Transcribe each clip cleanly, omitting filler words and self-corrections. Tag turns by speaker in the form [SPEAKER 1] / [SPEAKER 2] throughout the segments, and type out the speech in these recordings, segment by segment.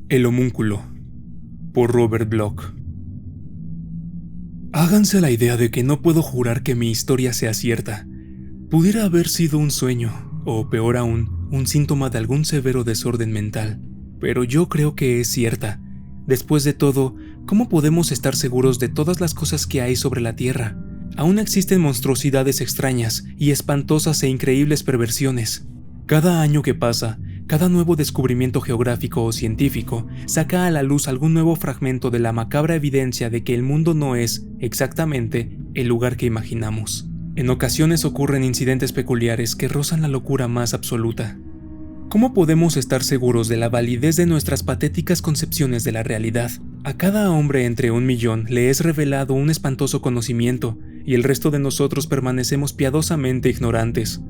[SPEAKER 1] El homúnculo, por Robert Bloch. Háganse la idea de que no puedo jurar que mi historia sea cierta. Pudiera haber sido un sueño, o peor aún, un síntoma de algún severo desorden mental, pero yo creo que es cierta. Después de todo, ¿cómo podemos estar seguros de todas las cosas que hay sobre la Tierra? Aún existen monstruosidades extrañas y espantosas e increíbles perversiones. Cada año que pasa, cada nuevo descubrimiento geográfico o científico saca a la luz algún nuevo fragmento de la macabra evidencia de que el mundo no es, exactamente, el lugar que imaginamos. En ocasiones ocurren incidentes peculiares que rozan la locura más absoluta. ¿Cómo podemos estar seguros de la validez de nuestras patéticas concepciones de la realidad? A cada hombre entre 1.000.000 le es revelado un espantoso conocimiento, y el resto de nosotros permanecemos piadosamente ignorantes.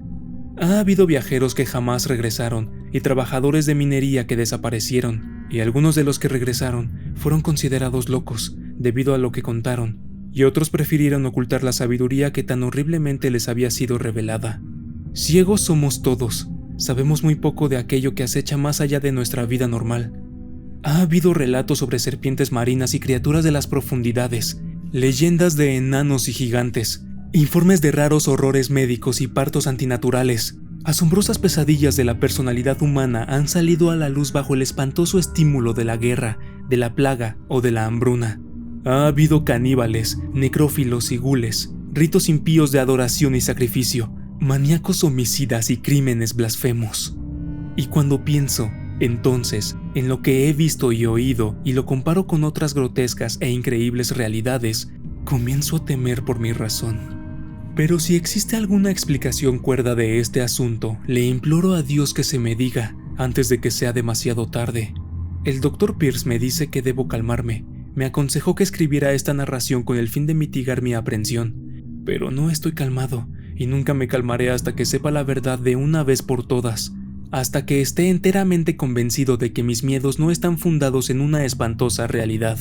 [SPEAKER 1] Ha habido viajeros que jamás regresaron, y trabajadores de minería que desaparecieron, y algunos de los que regresaron fueron considerados locos debido a lo que contaron, y otros prefirieron ocultar la sabiduría que tan horriblemente les había sido revelada. Ciegos somos todos, sabemos muy poco de aquello que acecha más allá de nuestra vida normal. Ha habido relatos sobre serpientes marinas y criaturas de las profundidades, leyendas de enanos y gigantes, informes de raros horrores médicos y partos antinaturales. Asombrosas pesadillas de la personalidad humana han salido a la luz bajo el espantoso estímulo de la guerra, de la plaga o de la hambruna. Ha habido caníbales, necrófilos y gules, ritos impíos de adoración y sacrificio, maníacos homicidas y crímenes blasfemos. Y cuando pienso, entonces, en lo que he visto y oído y lo comparo con otras grotescas e increíbles realidades, comienzo a temer por mi razón. Pero si existe alguna explicación cuerda de este asunto, le imploro a Dios que se me diga antes de que sea demasiado tarde. El Dr. Pierce me dice que debo calmarme. Me aconsejó que escribiera esta narración con el fin de mitigar mi aprensión. Pero no estoy calmado, y nunca me calmaré hasta que sepa la verdad de una vez por todas. Hasta que esté enteramente convencido de que mis miedos no están fundados en una espantosa realidad.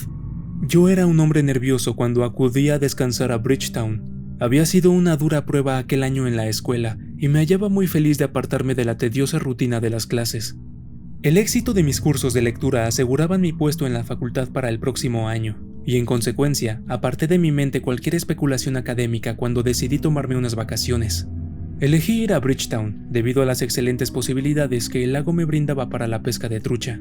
[SPEAKER 1] Yo era un hombre nervioso cuando acudí a descansar a Bridgetown. Había sido una dura prueba aquel año en la escuela, y me hallaba muy feliz de apartarme de la tediosa rutina de las clases. El éxito de mis cursos de lectura aseguraban mi puesto en la facultad para el próximo año, y en consecuencia, aparté de mi mente cualquier especulación académica cuando decidí tomarme unas vacaciones. Elegí ir a Bridgetown debido a las excelentes posibilidades que el lago me brindaba para la pesca de trucha.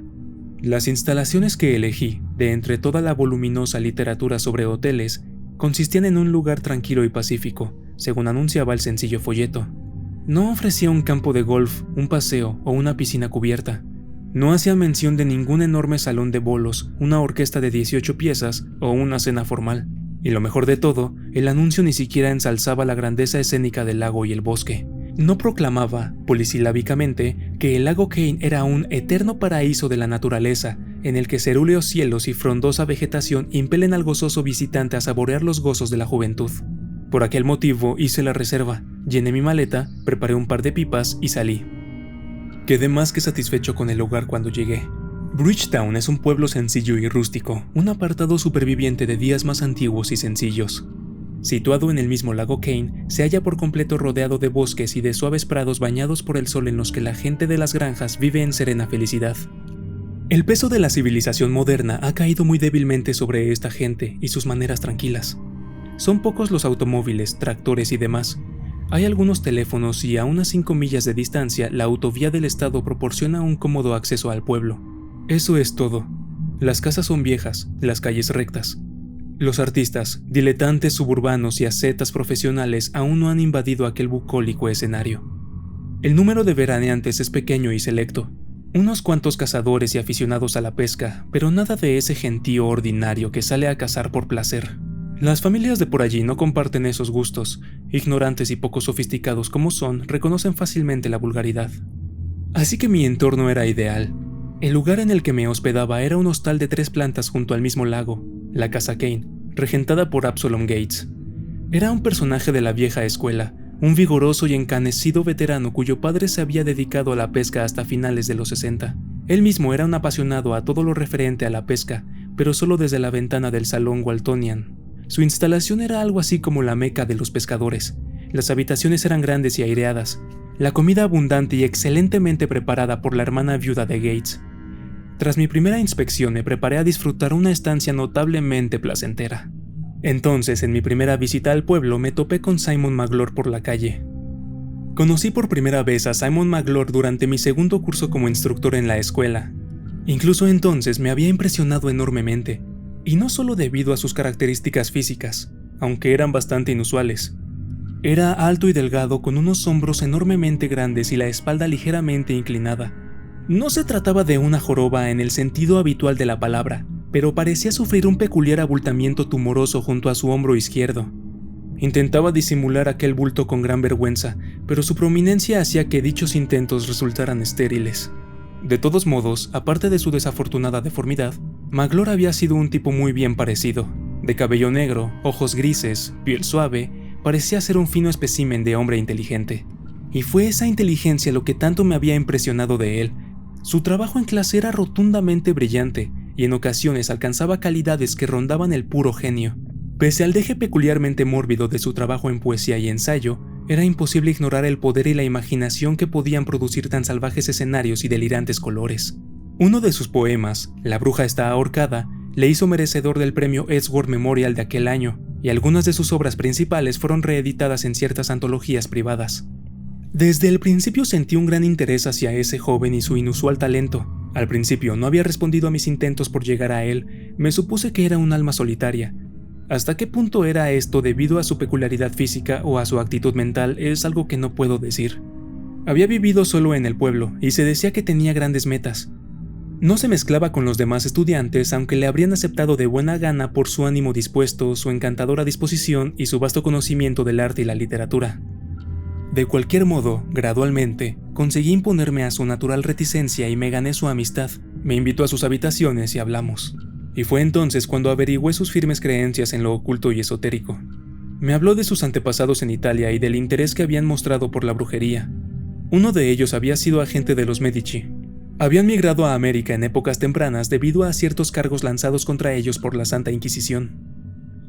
[SPEAKER 1] Las instalaciones que elegí, de entre toda la voluminosa literatura sobre hoteles, consistían en un lugar tranquilo y pacífico, según anunciaba el sencillo folleto. No ofrecía un campo de golf, un paseo o una piscina cubierta. No hacían mención de ningún enorme salón de bolos, una orquesta de 18 piezas o una cena formal. Y lo mejor de todo, el anuncio ni siquiera ensalzaba la grandeza escénica del lago y el bosque. No proclamaba, polisilábicamente, que el lago Kane era un eterno paraíso de la naturaleza, en el que cerúleos cielos y frondosa vegetación impelen al gozoso visitante a saborear los gozos de la juventud. Por aquel motivo hice la reserva, llené mi maleta, preparé un par de pipas y salí. Quedé más que satisfecho con el lugar cuando llegué. Bridgetown es un pueblo sencillo y rústico, un apartado superviviente de días más antiguos y sencillos. Situado en el mismo lago Kane, se halla por completo rodeado de bosques y de suaves prados bañados por el sol en los que la gente de las granjas vive en serena felicidad. El peso de la civilización moderna ha caído muy débilmente sobre esta gente y sus maneras tranquilas. Son pocos los automóviles, tractores y demás. Hay algunos teléfonos y a unas 5 millas de distancia la autovía del estado proporciona un cómodo acceso al pueblo. Eso es todo. Las casas son viejas, las calles rectas. Los artistas, diletantes suburbanos y ascetas profesionales aún no han invadido aquel bucólico escenario. El número de veraneantes es pequeño y selecto. Unos cuantos cazadores y aficionados a la pesca, pero nada de ese gentío ordinario que sale a cazar por placer. Las familias de por allí no comparten esos gustos. Ignorantes y poco sofisticados como son, reconocen fácilmente la vulgaridad. Así que mi entorno era ideal. El lugar en el que me hospedaba era un hostal de 3 plantas junto al mismo lago, la Casa Kane, regentada por Absalom Gates. Era un personaje de la vieja escuela, un vigoroso y encanecido veterano cuyo padre se había dedicado a la pesca hasta finales de los 60. Él mismo era un apasionado a todo lo referente a la pesca, pero solo desde la ventana del salón Waltonian. Su instalación era algo así como la meca de los pescadores. Las habitaciones eran grandes y aireadas, la comida abundante y excelentemente preparada por la hermana viuda de Gates. Tras mi primera inspección me preparé a disfrutar una estancia notablemente placentera. Entonces, en mi primera visita al pueblo, me topé con Simon Maglor por la calle. Conocí por primera vez a Simon Maglor durante mi segundo curso como instructor en la escuela. Incluso entonces me había impresionado enormemente, y no solo debido a sus características físicas, aunque eran bastante inusuales. Era alto y delgado, con unos hombros enormemente grandes y la espalda ligeramente inclinada. No se trataba de una joroba en el sentido habitual de la palabra, pero parecía sufrir un peculiar abultamiento tumoroso junto a su hombro izquierdo. Intentaba disimular aquel bulto con gran vergüenza, pero su prominencia hacía que dichos intentos resultaran estériles. De todos modos, aparte de su desafortunada deformidad, Maglor había sido un tipo muy bien parecido. De cabello negro, ojos grises, piel suave, parecía ser un fino espécimen de hombre inteligente. Y fue esa inteligencia lo que tanto me había impresionado de él. Su trabajo en clase era rotundamente brillante, y en ocasiones alcanzaba calidades que rondaban el puro genio. Pese al deje peculiarmente mórbido de su trabajo en poesía y ensayo, era imposible ignorar el poder y la imaginación que podían producir tan salvajes escenarios y delirantes colores. Uno de sus poemas, La bruja está ahorcada, le hizo merecedor del premio Ellsworth Memorial de aquel año, y algunas de sus obras principales fueron reeditadas en ciertas antologías privadas. Desde el principio sentí un gran interés hacia ese joven y su inusual talento. Al principio no había respondido a mis intentos por llegar a él, me supuse que era un alma solitaria. ¿Hasta qué punto era esto debido a su peculiaridad física o a su actitud mental es algo que no puedo decir? Había vivido solo en el pueblo y se decía que tenía grandes metas. No se mezclaba con los demás estudiantes, aunque le habrían aceptado de buena gana por su ánimo dispuesto, su encantadora disposición y su vasto conocimiento del arte y la literatura. De cualquier modo, gradualmente, conseguí imponerme a su natural reticencia y me gané su amistad. Me invitó a sus habitaciones y hablamos. Y fue entonces cuando averigüé sus firmes creencias en lo oculto y esotérico. Me habló de sus antepasados en Italia y del interés que habían mostrado por la brujería. Uno de ellos había sido agente de los Medici. Habían migrado a América en épocas tempranas debido a ciertos cargos lanzados contra ellos por la Santa Inquisición.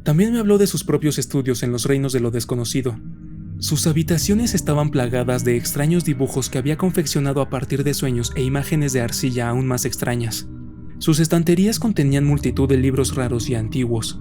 [SPEAKER 1] También me habló de sus propios estudios en los reinos de lo desconocido. Sus habitaciones estaban plagadas de extraños dibujos que había confeccionado a partir de sueños e imágenes de arcilla aún más extrañas. Sus estanterías contenían multitud de libros raros y antiguos.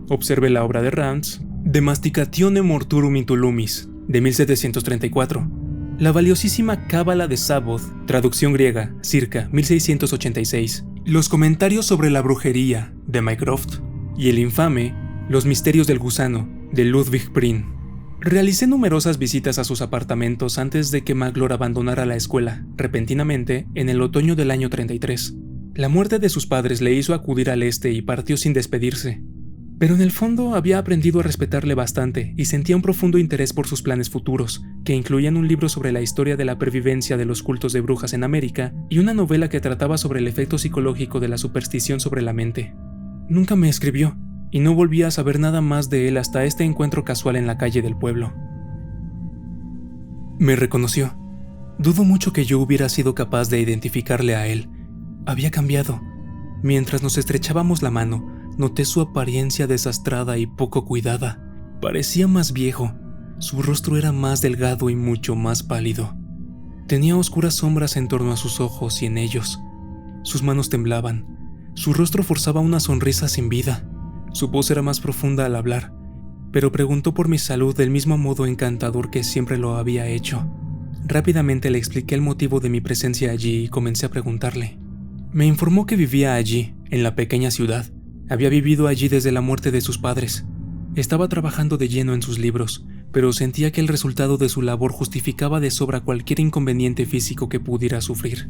[SPEAKER 1] Observe la obra de Ranz, De Masticatione Morturum Intulumis, de 1734. La valiosísima Cábala de Szaboth, traducción griega, circa 1686. Los comentarios sobre la brujería, de Mycroft. Y el infame Los misterios del gusano, de Ludwig Prien. Realicé numerosas visitas a sus apartamentos antes de que Maglor abandonara la escuela, repentinamente, en el otoño del año 33. La muerte de sus padres le hizo acudir al este y partió sin despedirse. Pero en el fondo había aprendido a respetarle bastante y sentía un profundo interés por sus planes futuros, que incluían un libro sobre la historia de la pervivencia de los cultos de brujas en América y una novela que trataba sobre el efecto psicológico de la superstición sobre la mente. Nunca me escribió, y no volví a saber nada más de él hasta este encuentro casual en la calle del pueblo. Me reconoció. Dudo mucho que yo hubiera sido capaz de identificarle a él. Había cambiado. Mientras nos estrechábamos la mano, noté su apariencia desastrada y poco cuidada. Parecía más viejo. Su rostro era más delgado y mucho más pálido. Tenía oscuras sombras en torno a sus ojos y en ellos. Sus manos temblaban. Su rostro forzaba una sonrisa sin vida. Su voz era más profunda al hablar, pero preguntó por mi salud del mismo modo encantador que siempre lo había hecho. Rápidamente le expliqué el motivo de mi presencia allí y comencé a preguntarle. Me informó que vivía allí, en la pequeña ciudad. Había vivido allí desde la muerte de sus padres. Estaba trabajando de lleno en sus libros, pero sentía que el resultado de su labor justificaba de sobra cualquier inconveniente físico que pudiera sufrir.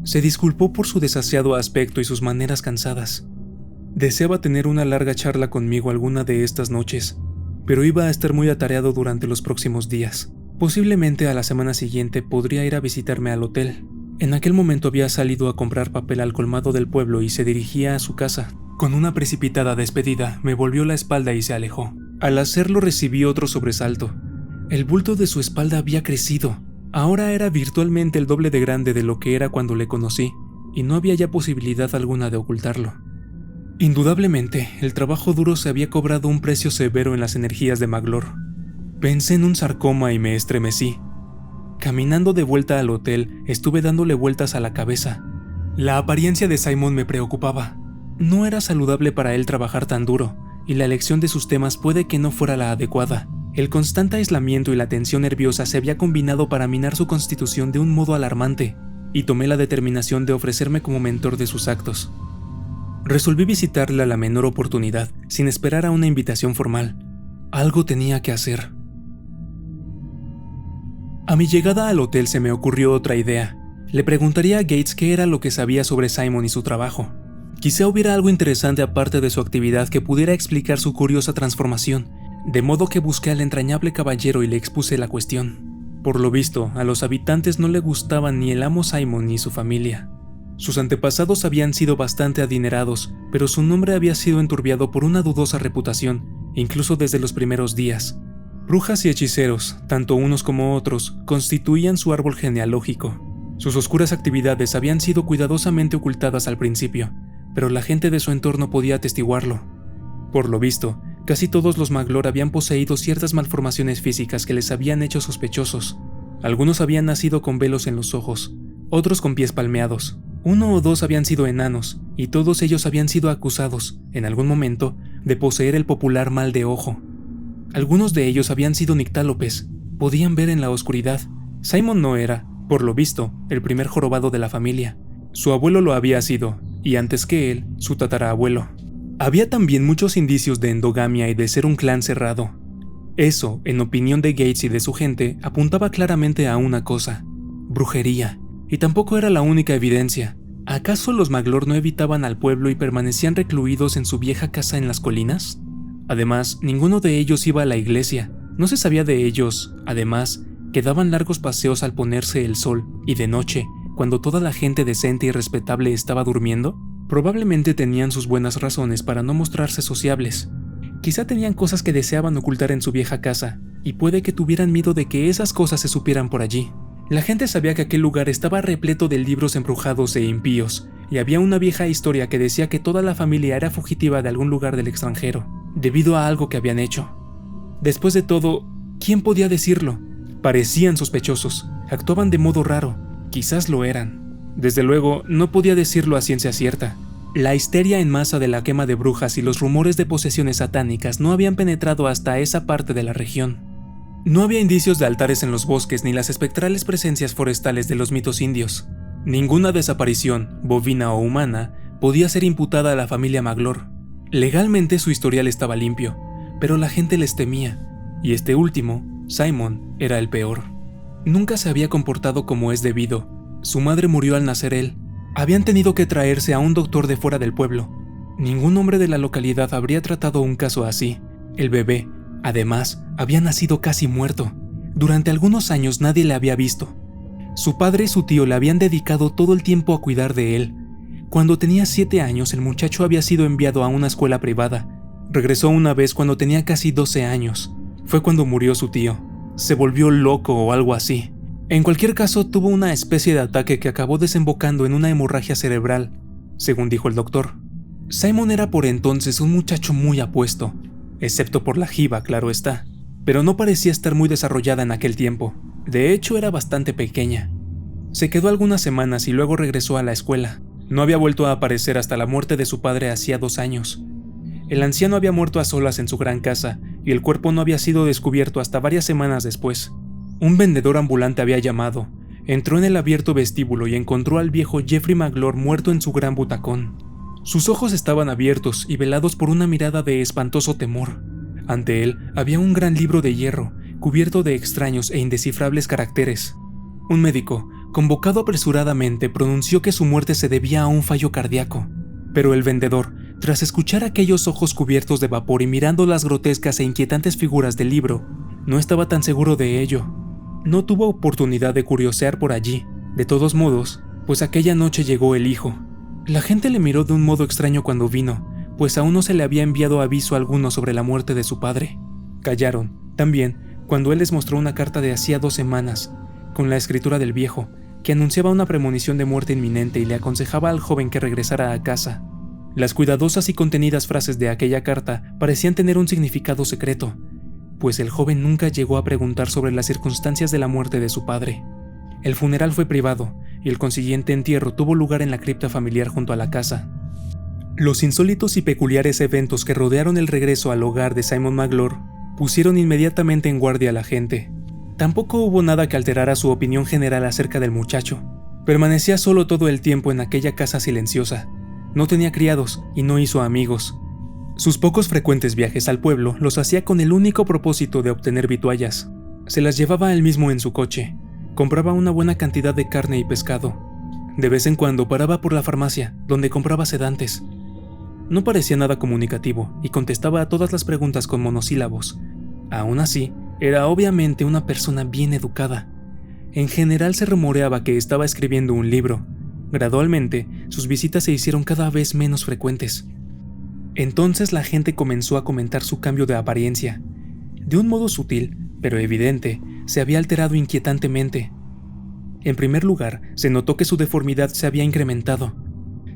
[SPEAKER 1] Se disculpó por su desasiado aspecto y sus maneras cansadas. Deseaba tener una larga charla conmigo alguna de estas noches, pero iba a estar muy atareado durante los próximos días. Posiblemente a la semana siguiente podría ir a visitarme al hotel. En aquel momento había salido a comprar papel al colmado del pueblo y se dirigía a su casa. Con una precipitada despedida, me volvió la espalda y se alejó. Al hacerlo recibí otro sobresalto. El bulto de su espalda había crecido. Ahora era virtualmente el doble de grande de lo que era cuando le conocí, y no había ya posibilidad alguna de ocultarlo. Indudablemente, el trabajo duro se había cobrado un precio severo en las energías de Maglor. Pensé en un sarcoma y me estremecí. Caminando de vuelta al hotel, estuve dándole vueltas a la cabeza. La apariencia de Simon me preocupaba. No era saludable para él trabajar tan duro, y la elección de sus temas puede que no fuera la adecuada. El constante aislamiento y la tensión nerviosa se había combinado para minar su constitución de un modo alarmante, y tomé la determinación de ofrecerme como mentor de sus actos. Resolví visitarle a la menor oportunidad, sin esperar a una invitación formal. Algo tenía que hacer. A mi llegada al hotel se me ocurrió otra idea. Le preguntaría a Gates qué era lo que sabía sobre Simon y su trabajo. Quizá hubiera algo interesante aparte de su actividad que pudiera explicar su curiosa transformación, de modo que busqué al entrañable caballero y le expuse la cuestión. Por lo visto, a los habitantes no le gustaban ni el amo Simon ni su familia. Sus antepasados habían sido bastante adinerados, pero su nombre había sido enturbiado por una dudosa reputación, incluso desde los primeros días. Brujas y hechiceros, tanto unos como otros, constituían su árbol genealógico. Sus oscuras actividades habían sido cuidadosamente ocultadas al principio, pero la gente de su entorno podía atestiguarlo. Por lo visto, casi todos los Maglor habían poseído ciertas malformaciones físicas que les habían hecho sospechosos. Algunos habían nacido con velos en los ojos, otros con pies palmeados. 1 o 2 habían sido enanos, y todos ellos habían sido acusados, en algún momento, de poseer el popular mal de ojo. Algunos de ellos habían sido nictálopes, podían ver en la oscuridad. Simon no era, por lo visto, el primer jorobado de la familia. Su abuelo lo había sido, y antes que él, su tatarabuelo. Había también muchos indicios de endogamia y de ser un clan cerrado. Eso, en opinión de Gates y de su gente, apuntaba claramente a una cosa: brujería. Y tampoco era la única evidencia. ¿Acaso los Maglor no evitaban al pueblo y permanecían recluidos en su vieja casa en las colinas? Además, ninguno de ellos iba a la iglesia. No se sabía de ellos, además, que daban largos paseos al ponerse el sol, y de noche, cuando toda la gente decente y respetable estaba durmiendo. Probablemente tenían sus buenas razones para no mostrarse sociables. Quizá tenían cosas que deseaban ocultar en su vieja casa, y puede que tuvieran miedo de que esas cosas se supieran por allí. La gente sabía que aquel lugar estaba repleto de libros embrujados e impíos, y había una vieja historia que decía que toda la familia era fugitiva de algún lugar del extranjero, debido a algo que habían hecho. Después de todo, ¿quién podía decirlo? Parecían sospechosos, actuaban de modo raro, quizás lo eran. Desde luego, no podía decirlo a ciencia cierta. La histeria en masa de la quema de brujas y los rumores de posesiones satánicas no habían penetrado hasta esa parte de la región. No había indicios de altares en los bosques ni las espectrales presencias forestales de los mitos indios. Ninguna desaparición, bovina o humana, podía ser imputada a la familia Maglor. Legalmente su historial estaba limpio, pero la gente les temía, y este último, Simon, era el peor. Nunca se había comportado como es debido. Su madre murió al nacer él. Habían tenido que traerse a un doctor de fuera del pueblo. Ningún hombre de la localidad habría tratado un caso así. El bebé, además, había nacido casi muerto. Durante algunos años nadie le había visto. Su padre y su tío le habían dedicado todo el tiempo a cuidar de él. Cuando tenía 7 años, el muchacho había sido enviado a una escuela privada. Regresó una vez cuando tenía casi 12 años. Fue cuando murió su tío. Se volvió loco o algo así. En cualquier caso, tuvo una especie de ataque que acabó desembocando en una hemorragia cerebral, según dijo el doctor. Simon era por entonces un muchacho muy apuesto, excepto por la jiba, claro está, pero no parecía estar muy desarrollada en aquel tiempo. De hecho, era bastante pequeña. Se quedó algunas semanas y luego regresó a la escuela. No había vuelto a aparecer hasta la muerte de su padre hacía 2 años. El anciano había muerto a solas en su gran casa, y el cuerpo no había sido descubierto hasta varias semanas después. Un vendedor ambulante había llamado, entró en el abierto vestíbulo y encontró al viejo Jeffrey Maglor muerto en su gran butacón. Sus ojos estaban abiertos y velados por una mirada de espantoso temor. Ante él había un gran libro de hierro, cubierto de extraños e indescifrables caracteres. Un médico, convocado apresuradamente, pronunció que su muerte se debía a un fallo cardíaco. Pero el vendedor, tras escuchar aquellos ojos cubiertos de vapor y mirando las grotescas e inquietantes figuras del libro, no estaba tan seguro de ello. No tuvo oportunidad de curiosear por allí, de todos modos, pues aquella noche llegó el hijo. La gente le miró de un modo extraño cuando vino, pues aún no se le había enviado aviso alguno sobre la muerte de su padre. Callaron, también, cuando él les mostró una carta de hacía 2 semanas, con la escritura del viejo, que anunciaba una premonición de muerte inminente y le aconsejaba al joven que regresara a casa. Las cuidadosas y contenidas frases de aquella carta parecían tener un significado secreto, pues el joven nunca llegó a preguntar sobre las circunstancias de la muerte de su padre. El funeral fue privado, y el consiguiente entierro tuvo lugar en la cripta familiar junto a la casa. Los insólitos y peculiares eventos que rodearon el regreso al hogar de Simon Maglor pusieron inmediatamente en guardia a la gente. Tampoco hubo nada que alterara su opinión general acerca del muchacho. Permanecía solo todo el tiempo en aquella casa silenciosa. No tenía criados y no hizo amigos. Sus pocos frecuentes viajes al pueblo los hacía con el único propósito de obtener vituallas. Se las llevaba él mismo en su coche. Compraba una buena cantidad de carne y pescado. De vez en cuando paraba por la farmacia, donde compraba sedantes. No parecía nada comunicativo y contestaba a todas las preguntas con monosílabos. Aún así, era obviamente una persona bien educada. En general se rumoreaba que estaba escribiendo un libro. Gradualmente, sus visitas se hicieron cada vez menos frecuentes. Entonces la gente comenzó a comentar su cambio de apariencia. De un modo sutil, pero evidente, se había alterado inquietantemente. En primer lugar, se notó que su deformidad se había incrementado.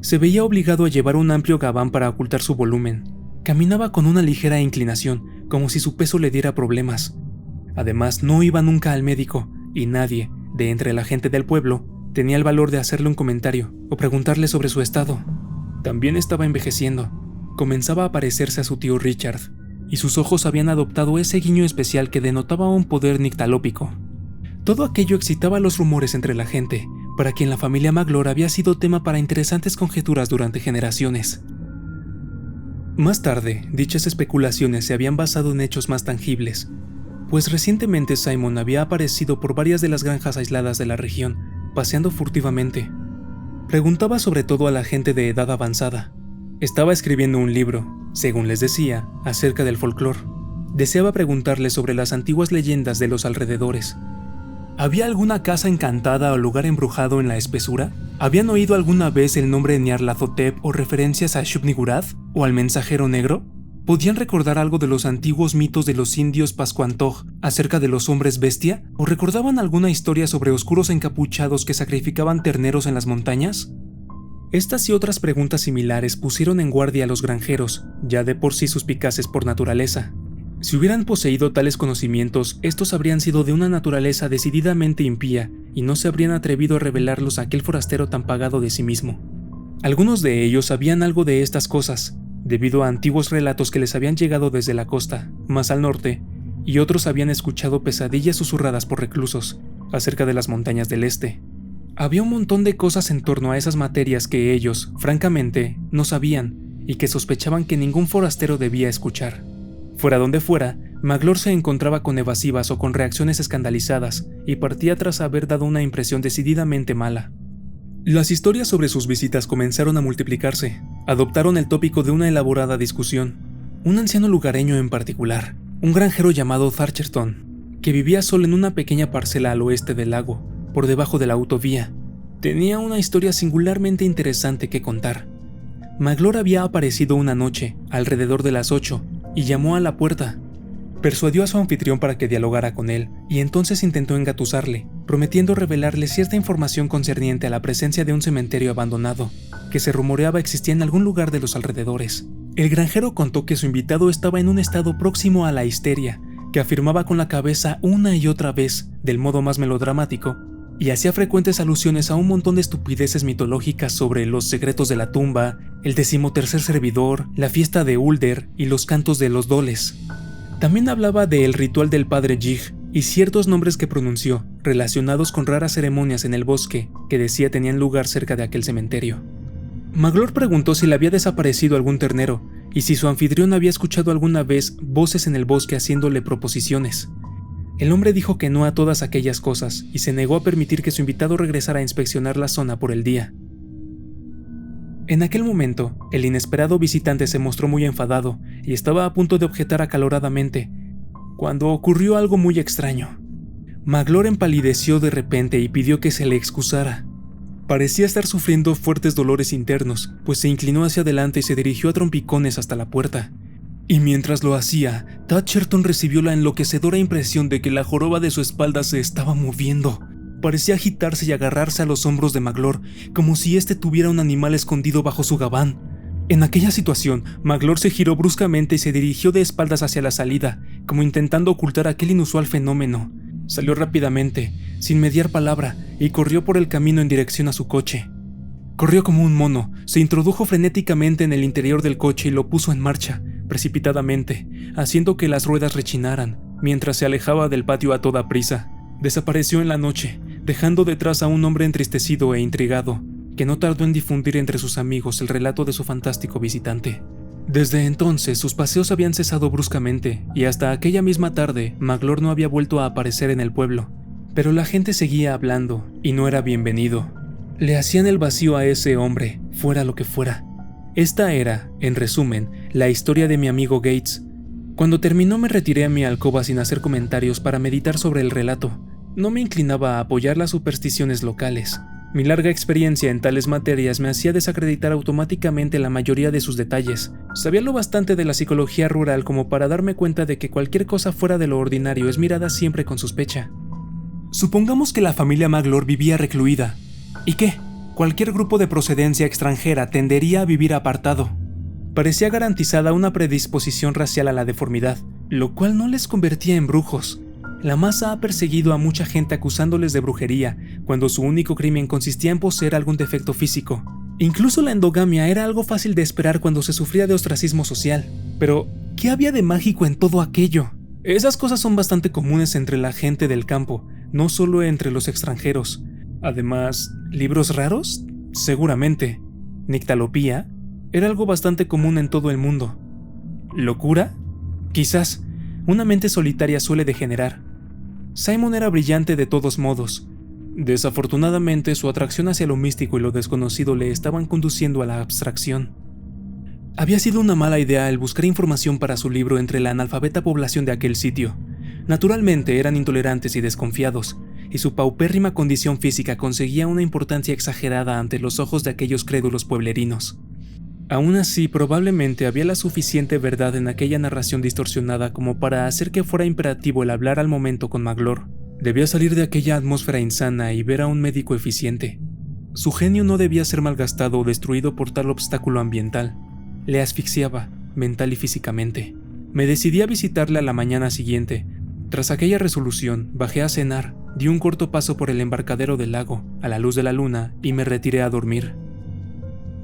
[SPEAKER 1] Se veía obligado a llevar un amplio gabán para ocultar su volumen. Caminaba con una ligera inclinación, como si su peso le diera problemas. Además, no iba nunca al médico, y nadie, de entre la gente del pueblo, tenía el valor de hacerle un comentario o preguntarle sobre su estado. También estaba envejeciendo. Comenzaba a parecerse a su tío Richard, y sus ojos habían adoptado ese guiño especial que denotaba un poder nictalópico. Todo aquello excitaba los rumores entre la gente, para quien la familia Maglor había sido tema para interesantes conjeturas durante generaciones. Más tarde, dichas especulaciones se habían basado en hechos más tangibles, pues recientemente Simon había aparecido por varias de las granjas aisladas de la región, paseando furtivamente. Preguntaba sobre todo a la gente de edad avanzada. Estaba escribiendo un libro, según les decía, acerca del folclore. Deseaba preguntarles sobre las antiguas leyendas de los alrededores. ¿Había alguna casa encantada o lugar embrujado en la espesura? ¿Habían oído alguna vez el nombre de Nyarlathotep o referencias a Shub-Niggurath o al mensajero negro? ¿Podían recordar algo de los antiguos mitos de los indios Pascuantoj acerca de los hombres bestia? ¿O recordaban alguna historia sobre oscuros encapuchados que sacrificaban terneros en las montañas? Estas y otras preguntas similares pusieron en guardia a los granjeros, ya de por sí suspicaces por naturaleza. Si hubieran poseído tales conocimientos, estos habrían sido de una naturaleza decididamente impía y no se habrían atrevido a revelarlos a aquel forastero tan pagado de sí mismo. Algunos de ellos sabían algo de estas cosas, debido a antiguos relatos que les habían llegado desde la costa, más al norte, y otros habían escuchado pesadillas susurradas por reclusos acerca de las montañas del este. Había un montón de cosas en torno a esas materias que ellos, francamente, no sabían y que sospechaban que ningún forastero debía escuchar. Fuera donde fuera, Maglor se encontraba con evasivas o con reacciones escandalizadas y partía tras haber dado una impresión decididamente mala. Las historias sobre sus visitas comenzaron a multiplicarse. Adoptaron el tópico de una elaborada discusión. Un anciano lugareño en particular, un granjero llamado Thatcherton, que vivía solo en una pequeña parcela al oeste del lago, por debajo de la autovía, tenía una historia singularmente interesante que contar. Maglor había aparecido una noche, alrededor de las 8, y llamó a la puerta. Persuadió a su anfitrión para que dialogara con él, y entonces intentó engatusarle, prometiendo revelarle cierta información concerniente a la presencia de un cementerio abandonado, que se rumoreaba existía en algún lugar de los alrededores. El granjero contó que su invitado estaba en un estado próximo a la histeria, que afirmaba con la cabeza una y otra vez, del modo más melodramático, y hacía frecuentes alusiones a un montón de estupideces mitológicas sobre los secretos de la tumba, el 13º servidor, la fiesta de Ulder y los cantos de los doles. También hablaba del ritual del padre Jig y ciertos nombres que pronunció, relacionados con raras ceremonias en el bosque que decía tenían lugar cerca de aquel cementerio. Maglor preguntó si le había desaparecido algún ternero y si su anfitrión había escuchado alguna vez voces en el bosque haciéndole proposiciones. El hombre dijo que no a todas aquellas cosas y se negó a permitir que su invitado regresara a inspeccionar la zona por el día. En aquel momento, el inesperado visitante se mostró muy enfadado y estaba a punto de objetar acaloradamente, cuando ocurrió algo muy extraño. Maglor empalideció de repente y pidió que se le excusara. Parecía estar sufriendo fuertes dolores internos, pues se inclinó hacia adelante y se dirigió a trompicones hasta la puerta. Y mientras lo hacía, Thatcherton recibió la enloquecedora impresión de que la joroba de su espalda se estaba moviendo. Parecía agitarse y agarrarse a los hombros de Maglor, como si éste tuviera un animal escondido bajo su gabán. En aquella situación, Maglor se giró bruscamente y se dirigió de espaldas hacia la salida, como intentando ocultar aquel inusual fenómeno. Salió rápidamente, sin mediar palabra, y corrió por el camino en dirección a su coche. Corrió como un mono, se introdujo frenéticamente en el interior del coche y lo puso en marcha, precipitadamente, haciendo que las ruedas rechinaran, mientras se alejaba del patio a toda prisa. Desapareció en la noche, dejando detrás a un hombre entristecido e intrigado, que no tardó en difundir entre sus amigos el relato de su fantástico visitante. Desde entonces sus paseos habían cesado bruscamente, y hasta aquella misma tarde Maglor no había vuelto a aparecer en el pueblo. Pero la gente seguía hablando, y no era bienvenido. Le hacían el vacío a ese hombre, fuera lo que fuera. Esta era, en resumen, la historia de mi amigo Gates. Cuando terminó me retiré a mi alcoba sin hacer comentarios para meditar sobre el relato. No me inclinaba a apoyar las supersticiones locales. Mi larga experiencia en tales materias me hacía desacreditar automáticamente la mayoría de sus detalles. Sabía lo bastante de la psicología rural como para darme cuenta de que cualquier cosa fuera de lo ordinario es mirada siempre con sospecha. Supongamos que la familia Maglor vivía recluida. ¿Y qué? Cualquier grupo de procedencia extranjera tendería a vivir apartado. Parecía garantizada una predisposición racial a la deformidad, lo cual no les convertía en brujos. La masa ha perseguido a mucha gente acusándoles de brujería, cuando su único crimen consistía en poseer algún defecto físico. Incluso la endogamia era algo fácil de esperar cuando se sufría de ostracismo social. Pero, ¿qué había de mágico en todo aquello? Esas cosas son bastante comunes entre la gente del campo, no solo entre los extranjeros. Además, ¿libros raros? Seguramente. Nictalopía era algo bastante común en todo el mundo. ¿Locura? Quizás. Una mente solitaria suele degenerar. Simon era brillante de todos modos. Desafortunadamente, su atracción hacia lo místico y lo desconocido le estaban conduciendo a la abstracción. Había sido una mala idea el buscar información para su libro entre la analfabeta población de aquel sitio. Naturalmente eran intolerantes y desconfiados, y su paupérrima condición física conseguía una importancia exagerada ante los ojos de aquellos crédulos pueblerinos. Aún así, probablemente había la suficiente verdad en aquella narración distorsionada como para hacer que fuera imperativo el hablar al momento con Maglor. Debía salir de aquella atmósfera insana y ver a un médico eficiente. Su genio no debía ser malgastado o destruido por tal obstáculo ambiental. Le asfixiaba, mental y físicamente. Me decidí a visitarle a la mañana siguiente. Tras aquella resolución, bajé a cenar, di un corto paso por el embarcadero del lago, a la luz de la luna, y me retiré a dormir.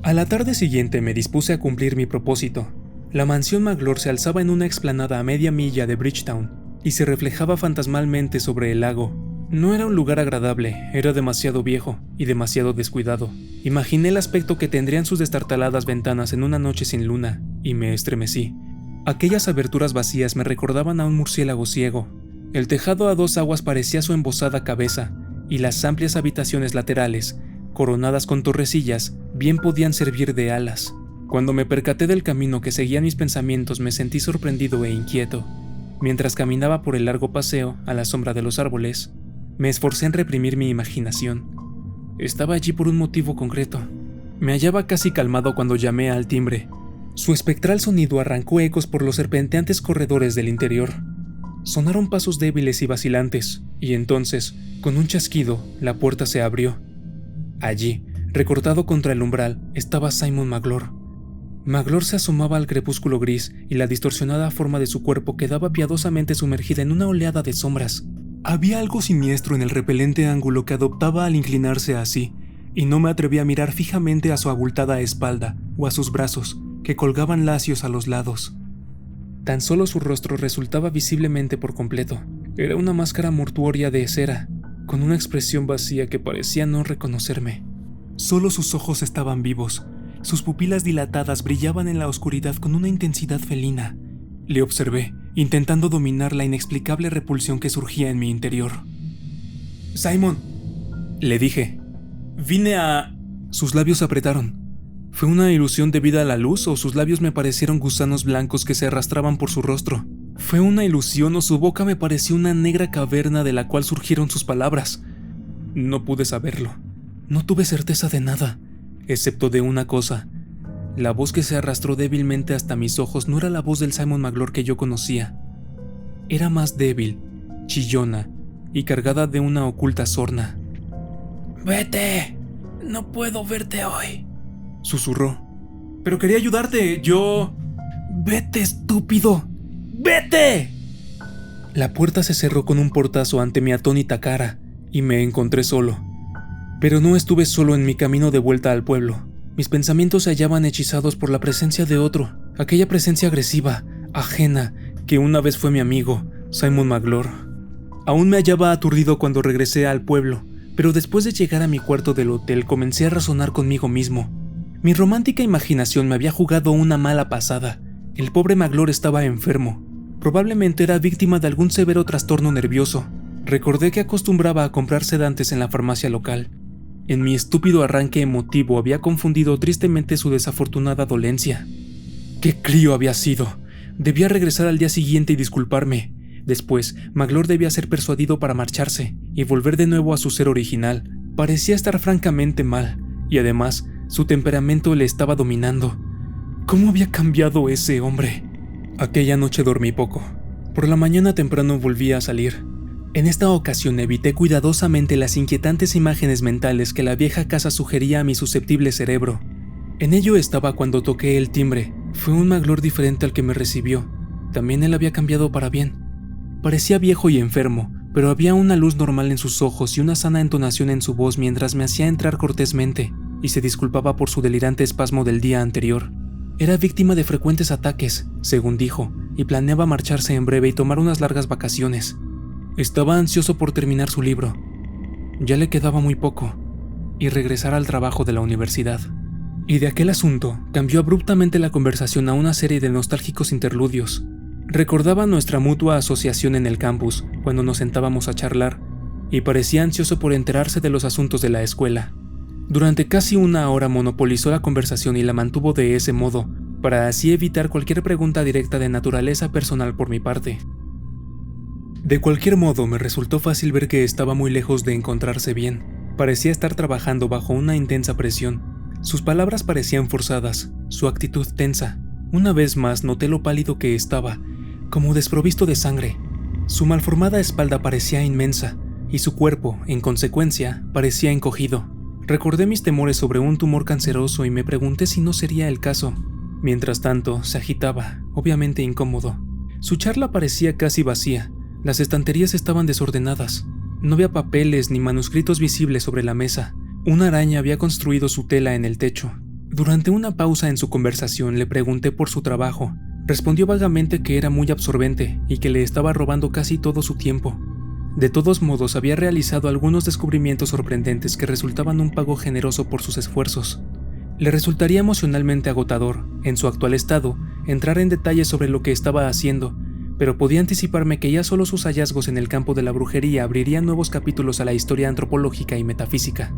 [SPEAKER 1] A la tarde siguiente me dispuse a cumplir mi propósito. La mansión Maglor se alzaba en una explanada a media milla de Bridgetown, y se reflejaba fantasmalmente sobre el lago. No era un lugar agradable, era demasiado viejo y demasiado descuidado. Imaginé el aspecto que tendrían sus destartaladas ventanas en una noche sin luna, y me estremecí. Aquellas aberturas vacías me recordaban a un murciélago ciego. El tejado a dos aguas parecía su embosada cabeza, y las amplias habitaciones laterales, coronadas con torrecillas, bien podían servir de alas. Cuando me percaté del camino que seguían mis pensamientos, me sentí sorprendido e inquieto. Mientras caminaba por el largo paseo, a la sombra de los árboles, me esforcé en reprimir mi imaginación. Estaba allí por un motivo concreto. Me hallaba casi calmado cuando llamé al timbre. Su espectral sonido arrancó ecos por los serpenteantes corredores del interior. Sonaron pasos débiles y vacilantes, y entonces, con un chasquido, la puerta se abrió. Allí, recortado contra el umbral, estaba Simon Maglor. Maglor se asomaba al crepúsculo gris y la distorsionada forma de su cuerpo quedaba piadosamente sumergida en una oleada de sombras. Había algo siniestro en el repelente ángulo que adoptaba al inclinarse así, y no me atreví a mirar fijamente a su abultada espalda o a sus brazos, que colgaban lacios a los lados. Tan solo su rostro resultaba visiblemente por completo. Era una máscara mortuoria de cera, con una expresión vacía que parecía no reconocerme. Solo sus ojos estaban vivos. Sus pupilas dilatadas brillaban en la oscuridad con una intensidad felina. Le observé, intentando dominar la inexplicable repulsión que surgía en mi interior. «Simon», le dije. «Vine a...» Sus labios se apretaron. ¿Fue una ilusión debida a la luz o sus labios me parecieron gusanos blancos que se arrastraban por su rostro? ¿Fue una ilusión o su boca me pareció una negra caverna de la cual surgieron sus palabras? No pude saberlo. No tuve certeza de nada, excepto de una cosa. La voz que se arrastró débilmente hasta mis ojos no era la voz del Simon Maglor que yo conocía. Era más débil, chillona y cargada de una oculta sorna. «Vete, no puedo verte hoy», susurró. «Pero quería ayudarte, yo...» «Vete, estúpido, vete». La puerta se cerró con un portazo ante mi atónita cara, y me encontré solo. Pero no estuve solo en mi camino de vuelta al pueblo. Mis pensamientos se hallaban hechizados por la presencia de otro, aquella presencia agresiva, ajena, que una vez fue mi amigo, Simon Maglor. Aún me hallaba aturdido cuando regresé al pueblo, pero después de llegar a mi cuarto del hotel comencé a razonar conmigo mismo. Mi romántica imaginación me había jugado una mala pasada. El pobre Maglor estaba enfermo. Probablemente era víctima de algún severo trastorno nervioso. Recordé que acostumbraba a comprar sedantes en la farmacia local. En mi estúpido arranque emotivo había confundido tristemente su desafortunada dolencia. ¡Qué crío había sido! Debía regresar al día siguiente y disculparme. Después, Maglor debía ser persuadido para marcharse y volver de nuevo a su ser original. Parecía estar francamente mal, y además, su temperamento le estaba dominando. ¿Cómo había cambiado ese hombre? Aquella noche dormí poco. Por la mañana temprano volví a salir. En esta ocasión evité cuidadosamente las inquietantes imágenes mentales que la vieja casa sugería a mi susceptible cerebro. En ello estaba cuando toqué el timbre. Fue un Maglor diferente al que me recibió. También él había cambiado para bien. Parecía viejo y enfermo, pero había una luz normal en sus ojos y una sana entonación en su voz mientras me hacía entrar cortésmente y se disculpaba por su delirante espasmo del día anterior. Era víctima de frecuentes ataques, según dijo, y planeaba marcharse en breve y tomar unas largas vacaciones. Estaba ansioso por terminar su libro. Ya le quedaba muy poco, y regresar al trabajo de la universidad. Y de aquel asunto cambió abruptamente la conversación a una serie de nostálgicos interludios. Recordaba nuestra mutua asociación en el campus cuando nos sentábamos a charlar, y parecía ansioso por enterarse de los asuntos de la escuela. Durante casi una hora monopolizó la conversación y la mantuvo de ese modo, para así evitar cualquier pregunta directa de naturaleza personal por mi parte. De cualquier modo, me resultó fácil ver que estaba muy lejos de encontrarse bien. Parecía estar trabajando bajo una intensa presión. Sus palabras parecían forzadas, su actitud tensa. Una vez más noté lo pálido que estaba, como desprovisto de sangre. Su malformada espalda parecía inmensa, y su cuerpo, en consecuencia, parecía encogido. Recordé mis temores sobre un tumor canceroso y me pregunté si no sería el caso. Mientras tanto, se agitaba, obviamente incómodo. Su charla parecía casi vacía. Las estanterías estaban desordenadas. No había papeles ni manuscritos visibles sobre la mesa. Una araña había construido su tela en el techo. Durante una pausa en su conversación le pregunté por su trabajo. Respondió vagamente que era muy absorbente y que le estaba robando casi todo su tiempo. De todos modos, había realizado algunos descubrimientos sorprendentes que resultaban un pago generoso por sus esfuerzos. Le resultaría emocionalmente agotador, en su actual estado, entrar en detalles sobre lo que estaba haciendo, pero podía anticiparme que ya solo sus hallazgos en el campo de la brujería abrirían nuevos capítulos a la historia antropológica y metafísica.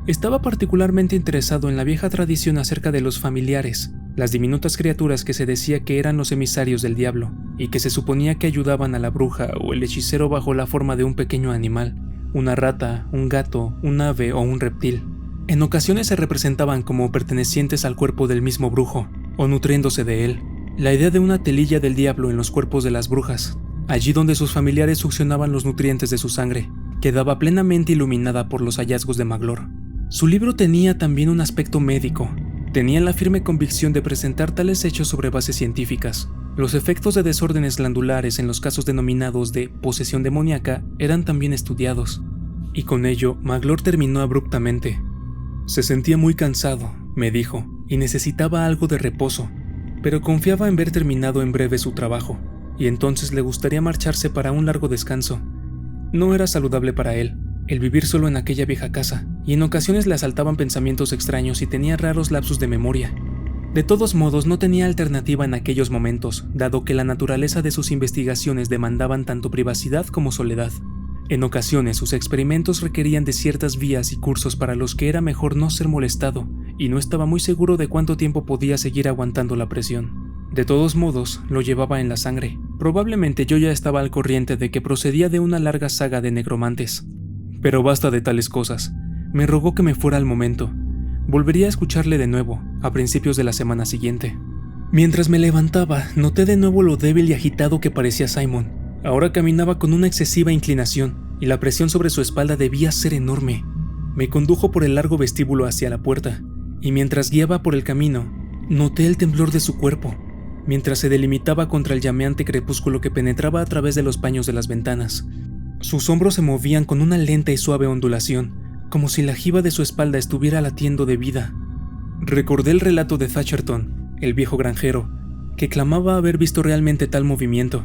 [SPEAKER 1] Estaba particularmente interesado en la vieja tradición acerca de los familiares, las diminutas criaturas que se decía que eran los emisarios del diablo, y que se suponía que ayudaban a la bruja o el hechicero bajo la forma de un pequeño animal, una rata, un gato, un ave o un reptil. En ocasiones se representaban como pertenecientes al cuerpo del mismo brujo, o nutriéndose de él. La idea de una telilla del diablo en los cuerpos de las brujas, allí donde sus familiares succionaban los nutrientes de su sangre, quedaba plenamente iluminada por los hallazgos de Maglor. Su libro tenía también un aspecto médico. Tenía la firme convicción de presentar tales hechos sobre bases científicas. Los efectos de desórdenes glandulares en los casos denominados de posesión demoníaca eran también estudiados. Y con ello, Maglor terminó abruptamente. Se sentía muy cansado, me dijo, y necesitaba algo de reposo, pero confiaba en ver terminado en breve su trabajo, y entonces le gustaría marcharse para un largo descanso. No era saludable para él el vivir solo en aquella vieja casa, y en ocasiones le asaltaban pensamientos extraños y tenía raros lapsus de memoria. De todos modos, no tenía alternativa en aquellos momentos, dado que la naturaleza de sus investigaciones demandaban tanto privacidad como soledad. En ocasiones, sus experimentos requerían de ciertas vías y cursos para los que era mejor no ser molestado, y no estaba muy seguro de cuánto tiempo podía seguir aguantando la presión. De todos modos, lo llevaba en la sangre. Probablemente yo ya estaba al corriente de que procedía de una larga saga de negromantes. Pero basta de tales cosas. Me rogó que me fuera al momento. Volvería a escucharle de nuevo, a principios de la semana siguiente. Mientras me levantaba, noté de nuevo lo débil y agitado que parecía Simon. Ahora caminaba con una excesiva inclinación, y la presión sobre su espalda debía ser enorme. Me condujo por el largo vestíbulo hacia la puerta, y mientras guiaba por el camino, noté el temblor de su cuerpo, mientras se delimitaba contra el llameante crepúsculo que penetraba a través de los paños de las ventanas. Sus hombros se movían con una lenta y suave ondulación, como si la jiba de su espalda estuviera latiendo de vida. Recordé el relato de Thatcherton, el viejo granjero, que clamaba haber visto realmente tal movimiento.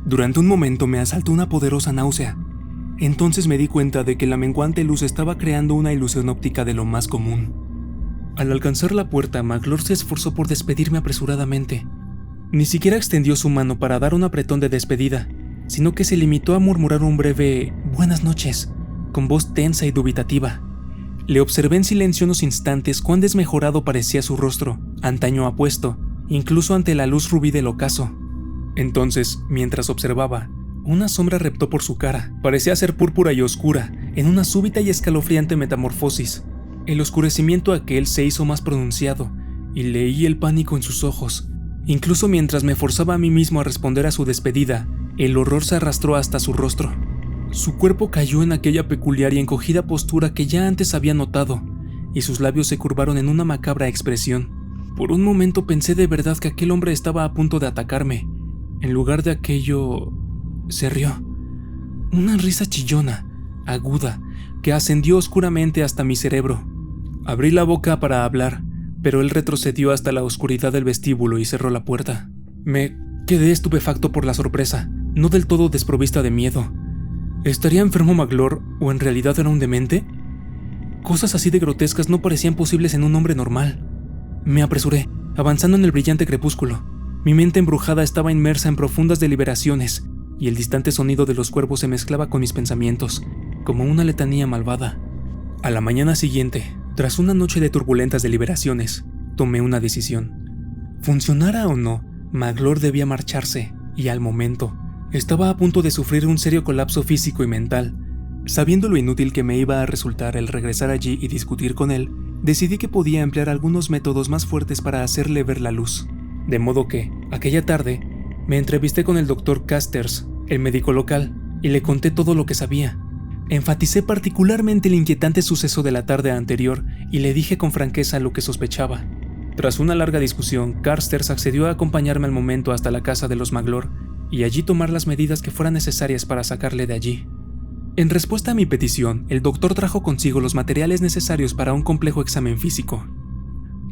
[SPEAKER 1] Durante un momento me asaltó una poderosa náusea. Entonces me di cuenta de que la menguante luz estaba creando una ilusión óptica de lo más común. Al alcanzar la puerta, Maglor se esforzó por despedirme apresuradamente. Ni siquiera extendió su mano para dar un apretón de despedida, sino que se limitó a murmurar un breve «buenas noches», con voz tensa y dubitativa. Le observé en silencio unos instantes cuán desmejorado parecía su rostro, antaño apuesto, incluso ante la luz rubí del ocaso. Entonces, mientras observaba, una sombra reptó por su cara. Parecía ser púrpura y oscura, en una súbita y escalofriante metamorfosis. El oscurecimiento aquel se hizo más pronunciado, y leí el pánico en sus ojos. Incluso mientras me forzaba a mí mismo a responder a su despedida, el horror se arrastró hasta su rostro. Su cuerpo cayó en aquella peculiar y encogida postura que ya antes había notado, y sus labios se curvaron en una macabra expresión. Por un momento pensé de verdad que aquel hombre estaba a punto de atacarme. En lugar de aquello, se rió. Una risa chillona, aguda, que ascendió oscuramente hasta mi cerebro. Abrí la boca para hablar, pero él retrocedió hasta la oscuridad del vestíbulo y cerró la puerta. Me quedé estupefacto por la sorpresa, no del todo desprovista de miedo. ¿Estaría enfermo Maglor o en realidad era un demente? Cosas así de grotescas no parecían posibles en un hombre normal. Me apresuré, avanzando en el brillante crepúsculo. Mi mente embrujada estaba inmersa en profundas deliberaciones, y el distante sonido de los cuervos se mezclaba con mis pensamientos, como una letanía malvada. A la mañana siguiente, tras una noche de turbulentas deliberaciones, tomé una decisión. Funcionara o no, Maglor debía marcharse, y al momento, estaba a punto de sufrir un serio colapso físico y mental. Sabiendo lo inútil que me iba a resultar el regresar allí y discutir con él, decidí que podía emplear algunos métodos más fuertes para hacerle ver la luz. De modo que, aquella tarde, me entrevisté con el Dr. Casters, el médico local, y le conté todo lo que sabía. Enfaticé particularmente el inquietante suceso de la tarde anterior y le dije con franqueza lo que sospechaba. Tras una larga discusión, Casters accedió a acompañarme al momento hasta la casa de los Maglor y allí tomar las medidas que fueran necesarias para sacarle de allí. En respuesta a mi petición, el doctor trajo consigo los materiales necesarios para un complejo examen físico.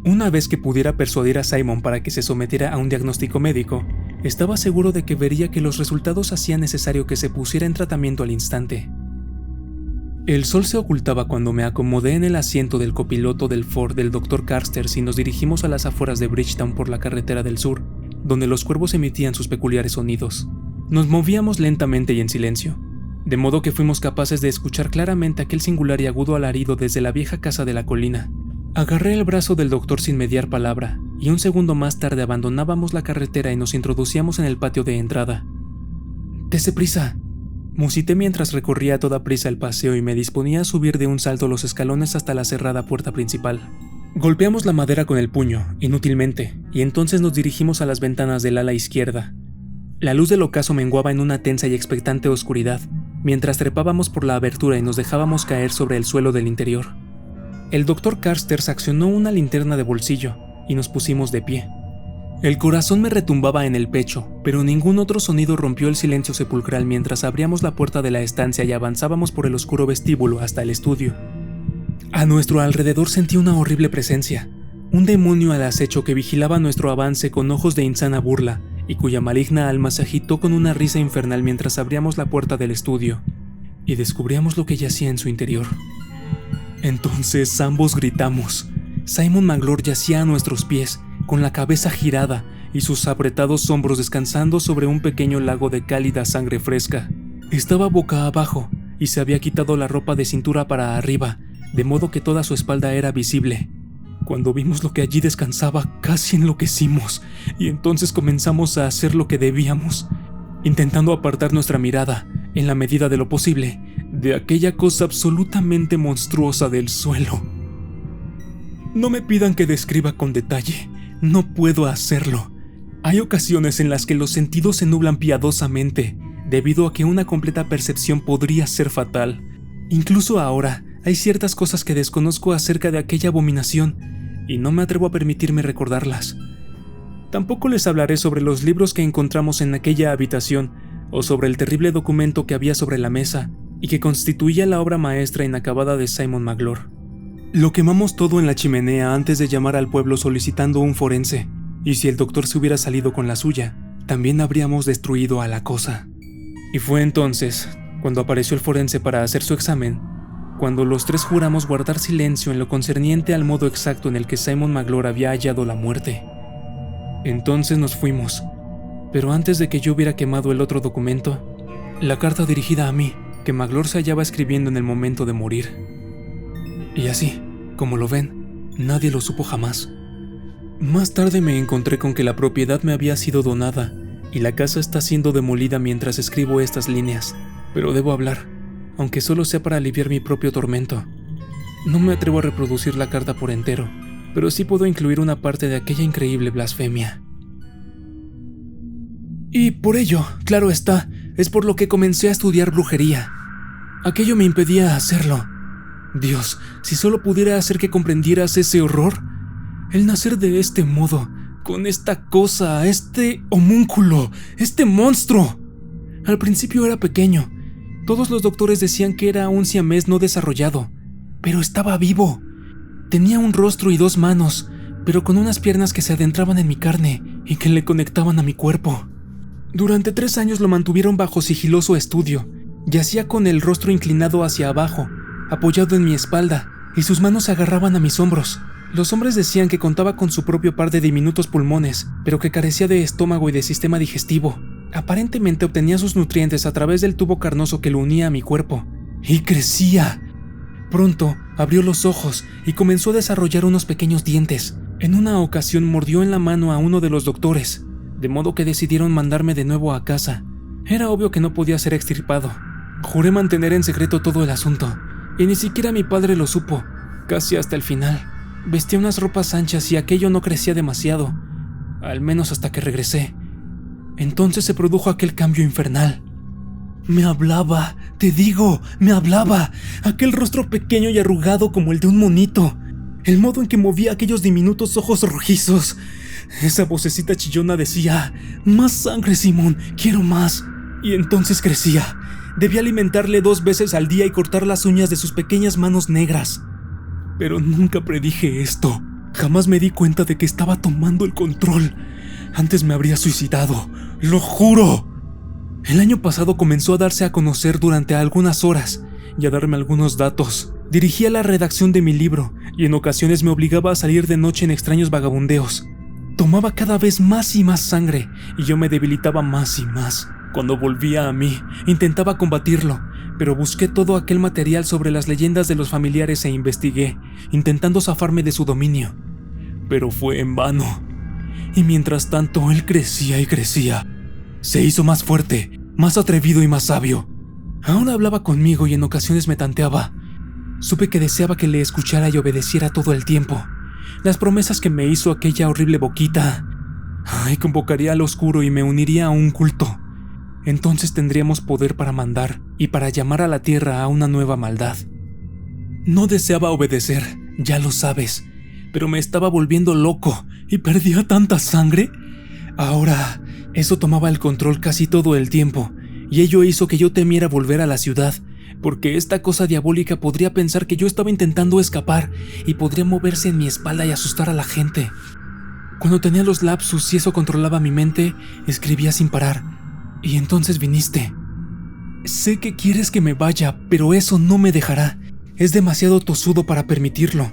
[SPEAKER 1] Una vez que pudiera persuadir a Simon para que se sometiera a un diagnóstico médico, estaba seguro de que vería que los resultados hacían necesario que se pusiera en tratamiento al instante. El sol se ocultaba cuando me acomodé en el asiento del copiloto del Ford del Dr. Carsters y nos dirigimos a las afueras de Bridgetown por la carretera del sur, donde los cuervos emitían sus peculiares sonidos. Nos movíamos lentamente y en silencio, de modo que fuimos capaces de escuchar claramente aquel singular y agudo alarido desde la vieja casa de la colina. Agarré el brazo del doctor sin mediar palabra, y un segundo más tarde abandonábamos la carretera y nos introducíamos en el patio de entrada. «¡Dese prisa!», musité mientras recorría a toda prisa el paseo y me disponía a subir de un salto los escalones hasta la cerrada puerta principal. Golpeamos la madera con el puño, inútilmente, y entonces nos dirigimos a las ventanas del ala izquierda. La luz del ocaso menguaba en una tensa y expectante oscuridad, mientras trepábamos por la abertura y nos dejábamos caer sobre el suelo del interior. El Dr. Carsters accionó una linterna de bolsillo, y nos pusimos de pie. El corazón me retumbaba en el pecho, pero ningún otro sonido rompió el silencio sepulcral mientras abríamos la puerta de la estancia y avanzábamos por el oscuro vestíbulo hasta el estudio. A nuestro alrededor sentí una horrible presencia, un demonio al acecho que vigilaba nuestro avance con ojos de insana burla y cuya maligna alma se agitó con una risa infernal mientras abríamos la puerta del estudio y descubríamos lo que yacía en su interior. Entonces ambos gritamos. Simon Maglor yacía a nuestros pies, con la cabeza girada y sus apretados hombros descansando sobre un pequeño lago de cálida sangre fresca. Estaba boca abajo y se había quitado la ropa de cintura para arriba, de modo que toda su espalda era visible. Cuando vimos lo que allí descansaba, casi enloquecimos, y entonces comenzamos a hacer lo que debíamos, intentando apartar nuestra mirada, en la medida de lo posible, de aquella cosa absolutamente monstruosa del suelo. No me pidan que describa con detalle, no puedo hacerlo. Hay ocasiones en las que los sentidos se nublan piadosamente, debido a que una completa percepción podría ser fatal. Incluso ahora, hay ciertas cosas que desconozco acerca de aquella abominación, y no me atrevo a permitirme recordarlas. Tampoco les hablaré sobre los libros que encontramos en aquella habitación, o sobre el terrible documento que había sobre la mesa y que constituía la obra maestra inacabada de Simon Magloire. Lo quemamos todo en la chimenea antes de llamar al pueblo solicitando un forense, y si el doctor se hubiera salido con la suya, también habríamos destruido a la cosa. Y fue entonces, cuando apareció el forense para hacer su examen, cuando los tres juramos guardar silencio en lo concerniente al modo exacto en el que Simon Magloire había hallado la muerte. Entonces nos fuimos, pero antes de que yo hubiera quemado el otro documento, la carta dirigida a mí, que Magloire se hallaba escribiendo en el momento de morir. Y así, como lo ven, nadie lo supo jamás. Más tarde me encontré con que la propiedad me había sido donada y la casa está siendo demolida mientras escribo estas líneas, pero debo hablar, aunque solo sea para aliviar mi propio tormento. No me atrevo a reproducir la carta por entero, pero sí puedo incluir una parte de aquella increíble blasfemia. Y por ello, claro está, es por lo que comencé a estudiar brujería. Aquello me impedía hacerlo. Dios, si solo pudiera hacer que comprendieras ese horror. El nacer de este modo, con esta cosa, este homúnculo, este monstruo. Al principio era pequeño. Todos los doctores decían que era un siamés no desarrollado, pero estaba vivo. Tenía un rostro y 2 manos, pero con unas piernas que se adentraban en mi carne y que le conectaban a mi cuerpo. Durante 3 años lo mantuvieron bajo sigiloso estudio. Yacía con el rostro inclinado hacia abajo, apoyado en mi espalda, y sus manos se agarraban a mis hombros. Los hombres decían que contaba con su propio par de diminutos pulmones, pero que carecía de estómago y de sistema digestivo. Aparentemente obtenía sus nutrientes a través del tubo carnoso que lo unía a mi cuerpo. Y crecía. Pronto abrió los ojos y comenzó a desarrollar unos pequeños dientes. En una ocasión mordió en la mano a uno de los doctores, de modo que decidieron mandarme de nuevo a casa. Era obvio que no podía ser extirpado. Juré mantener en secreto todo el asunto, y ni siquiera mi padre lo supo, casi hasta el final. Vestía unas ropas anchas y aquello no crecía demasiado, al menos hasta que regresé. Entonces se produjo aquel cambio infernal. Me hablaba, te digo, me hablaba. Aquel rostro pequeño y arrugado como el de un monito. El modo en que movía aquellos diminutos ojos rojizos. Esa vocecita chillona decía: más sangre, Simón, quiero más. Y entonces crecía. Debía alimentarle 2 veces al día y cortar las uñas de sus pequeñas manos negras. Pero nunca predije esto. Jamás me di cuenta de que estaba tomando el control. Antes me habría suicidado, lo juro. El año pasado comenzó a darse a conocer durante algunas horas y a darme algunos datos. Dirigía la redacción de mi libro y en ocasiones me obligaba a salir de noche en extraños vagabundeos. Tomaba cada vez más y más sangre y yo me debilitaba más y más. Cuando volvía a mí, intentaba combatirlo, pero busqué todo aquel material sobre las leyendas de los familiares e investigué, intentando zafarme de su dominio. Pero fue en vano. Y mientras tanto, él crecía y crecía. Se hizo más fuerte, más atrevido y más sabio. Aún hablaba conmigo y en ocasiones me tanteaba. Supe que deseaba que le escuchara y obedeciera todo el tiempo. Las promesas que me hizo aquella horrible boquita. Convocaría al oscuro y me uniría a un culto. Entonces tendríamos poder para mandar y para llamar a la tierra a una nueva maldad. No deseaba obedecer, ya lo sabes, pero me estaba volviendo loco y perdía tanta sangre. Ahora, eso tomaba el control casi todo el tiempo, y ello hizo que yo temiera volver a la ciudad, porque esta cosa diabólica podría pensar que yo estaba intentando escapar y podría moverse en mi espalda y asustar a la gente. Cuando tenía los lapsus y eso controlaba mi mente, escribía sin parar. Y entonces viniste. Sé que quieres que me vaya, pero eso no me dejará. Es demasiado tosudo para permitirlo.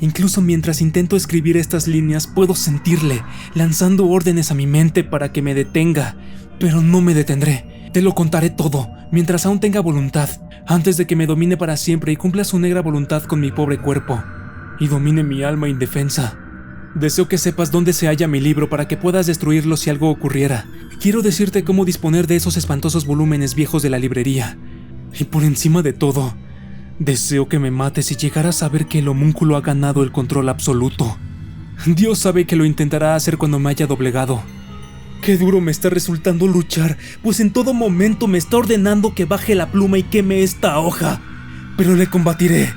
[SPEAKER 1] Incluso mientras intento escribir estas líneas, puedo sentirle, lanzando órdenes a mi mente para que me detenga. Pero no me detendré. Te lo contaré todo, mientras aún tenga voluntad, antes de que me domine para siempre y cumpla su negra voluntad con mi pobre cuerpo, y domine mi alma indefensa. Deseo que sepas dónde se halla mi libro para que puedas destruirlo si algo ocurriera. Quiero decirte cómo disponer de esos espantosos volúmenes viejos de la librería. Y por encima de todo, deseo que me mates si llegaras a saber que el homúnculo ha ganado el control absoluto. Dios sabe que lo intentará hacer cuando me haya doblegado. Qué duro me está resultando luchar, pues en todo momento me está ordenando que baje la pluma y queme esta hoja. Pero le combatiré.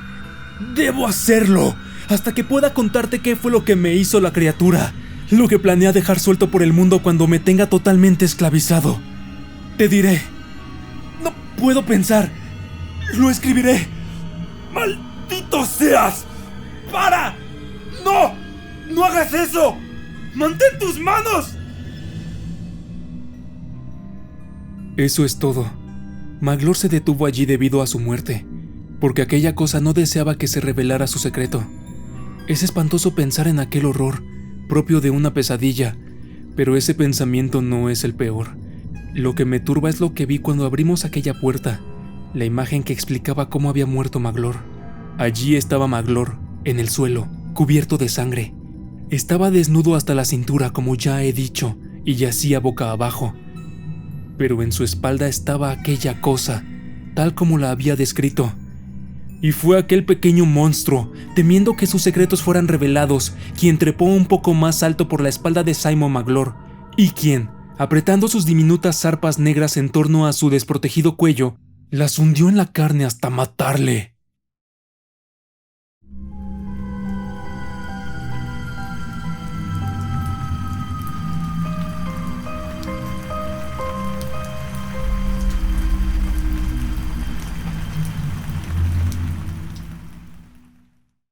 [SPEAKER 1] Debo hacerlo. Hasta que pueda contarte qué fue lo que me hizo la criatura, lo que planea dejar suelto por el mundo cuando me tenga totalmente esclavizado. Te diré. No puedo pensar. Lo escribiré.
[SPEAKER 2] ¡Maldito seas! ¡Para! ¡No! ¡No hagas eso! ¡Mantén tus manos!
[SPEAKER 1] Eso es todo. Maglor se detuvo allí debido a su muerte, porque aquella cosa no deseaba que se revelara su secreto. Es espantoso pensar en aquel horror, propio de una pesadilla, pero ese pensamiento no es el peor. Lo que me turba es lo que vi cuando abrimos aquella puerta, la imagen que explicaba cómo había muerto Maglor. Allí estaba Maglor, en el suelo, cubierto de sangre. Estaba desnudo hasta la cintura, como ya he dicho, y yacía boca abajo. Pero en su espalda estaba aquella cosa, tal como la había descrito. Y fue aquel pequeño monstruo, temiendo que sus secretos fueran revelados, quien trepó un poco más alto por la espalda de Simon Maglor, y quien, apretando sus diminutas zarpas negras en torno a su desprotegido cuello, las hundió en la carne hasta matarle.